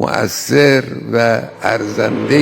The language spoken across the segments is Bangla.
مؤثر و ارزنده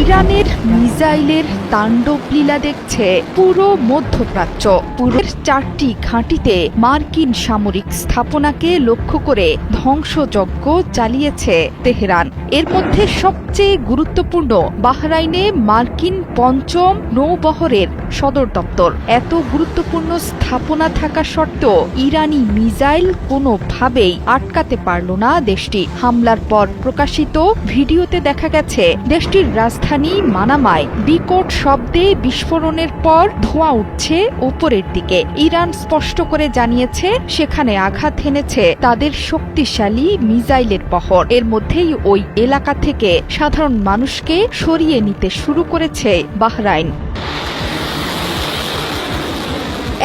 ইরানের মিসাইলের তাণ্ডব লীলা দেখছে পুরো মধ্যপ্রাচ্য। পুরোর 4টি ঘাঁটিতে মার্কিন সামরিক স্থাপনাকে লক্ষ্য করে ধ্বংসযজ্ঞ চালিয়েছে তেহরান। এর মধ্যে সবচেয়ে গুরুত্বপূর্ণ বাহরাইনে মার্কিন 5ম নৌবহরের সদর দপ্তর। এত গুরুত্বপূর্ণ স্থাপনা থাকা সত্ত্বেও ইরানি মিসাইল কোনোভাবেই আটকাতে পারল না দেশটি। হামলার পর প্রকাশিত ভিডিওতে দেখা গেছে দেশটির রাজধানী মানামায় বিকট শব্দে বিস্ফোরণের পর ধোঁয়া উঠছে উপরের দিকে। ইরান স্পষ্ট করে জানিয়েছে সেখানে আঘাত হেনেছে তাদের শক্তিশালী মিসাইলের বহর। এর মধ্যেই ওই এলাকা থেকে সাধারণ মানুষকে সরিয়ে নিতে শুরু করেছে বাহরাইন।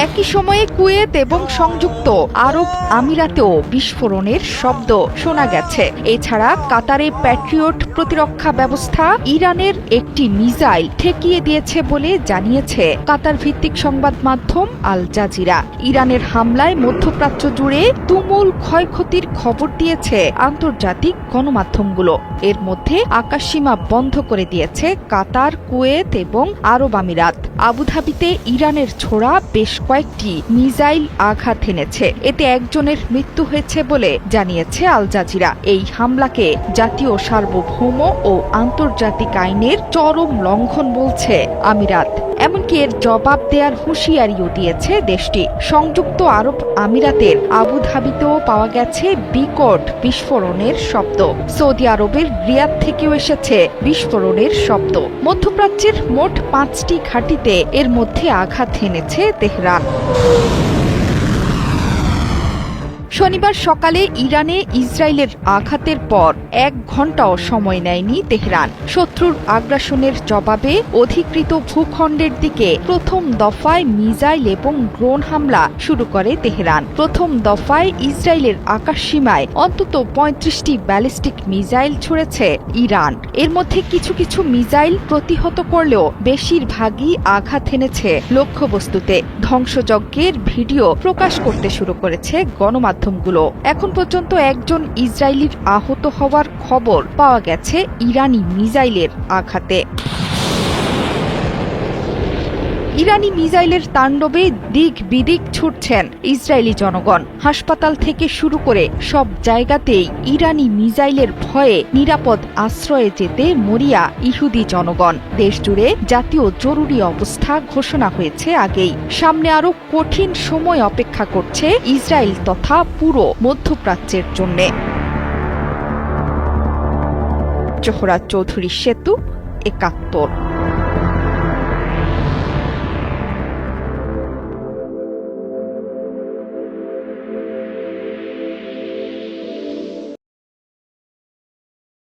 একই সময়ে কুয়েত এবং সংযুক্ত আরব আমিরাতেও বিস্ফোরণের শব্দ শোনা গেছে। এছাড়া কাতারে প্যাট্রিয়ট প্রতিরক্ষা ব্যবস্থা ইরানের একটি মিসাইল ঠেকিয়ে দিয়েছে বলে জানিয়েছে কাতার ভিত্তিক সংবাদ মাধ্যম আল জাজিরা। ইরানের হামলায় মধ্যপ্রাচ্য জুড়ে তুমুল ক্ষয়ক্ষতির খবর দিয়েছে আন্তর্জাতিক গণমাধ্যমগুলো। এর মধ্যে আকাশসীমা বন্ধ করে দিয়েছে কাতার, কুয়েত এবং আরব আমিরাত। আবুধাবিতে ইরানের ছোড়া বেশ কয়েকটি মিসাইল আঘাত এনেছে। এতে একজনের মৃত্যু হয়েছে বলে জানিয়েছে আল জাজিরা। এই হামলাকে জাতীয় সার্বভৌম ও আন্তর্জাতিক আইনের চরম লঙ্ঘন বলছে আমিরাত। এমনকি এর জবাব দেওয়ার হুঁশিয়ারিও দিয়েছে দেশটি। সংযুক্ত আরব আমিরাতের আবুধাবিতেও পাওয়া গেছে বিকট বিস্ফোরণের শব্দ। সৌদি আরবের রিয়াদ থেকেও এসেছে বিস্ফোরণের শব্দ। মধ্যপ্রাচ্যের মোট 5টি ঘাঁটিতে এর মধ্যে আঘাত হেনেছে তেহরান। শনিবার সকালে ইরানে ইসরায়েলের আঘাতের পর 1 ঘণ্টাও সময় নেয়নি তেহরান। শত্রুর আগ্রাসনের জবাবে অধিকৃত ভূখণ্ডের দিকে প্রথম দফায় মিসাইল এবং ড্রোন হামলা শুরু করে তেহরান। প্রথম দফায় ইসরায়েলের আকাশসীমায় অন্তত 35টি ব্যালিস্টিক মিসাইল ছুড়েছে ইরান। এর মধ্যে কিছু কিছু মিসাইল প্রতিহত করলেও বেশিরভাগই আঘাত হেনেছে লক্ষ্যবস্তুতে। ধ্বংসযজ্ঞের ভিডিও প্রকাশ করতে শুরু করেছে গণমাধ্যমগুলো। এখন পর্যন্ত একজন ইসরায়েলির আহত হওয়ার খবর পাওয়া গেছে ইরানি মিসাইলের আঘাতে। ইরানি মিসাইলের তাণ্ডবে দিক বিদিক ছুটছেন ইসরায়েলি জনগণ। হাসপাতাল থেকে শুরু করে সব জায়গাতেই ইরানি মিসাইলের ভয়ে নিরাপদ আশ্রয়ে যেতে মরিয়া ইহুদি জনগণ। দেশজুড়ে জাতীয় জরুরি অবস্থা ঘোষণা হয়েছে আগেই। সামনে আরও কঠিন সময় অপেক্ষা করছে ইসরায়েল তথা পুরো মধ্যপ্রাচ্যের জন্যে। জোহরা চৌধুরী সেতু, ৭১।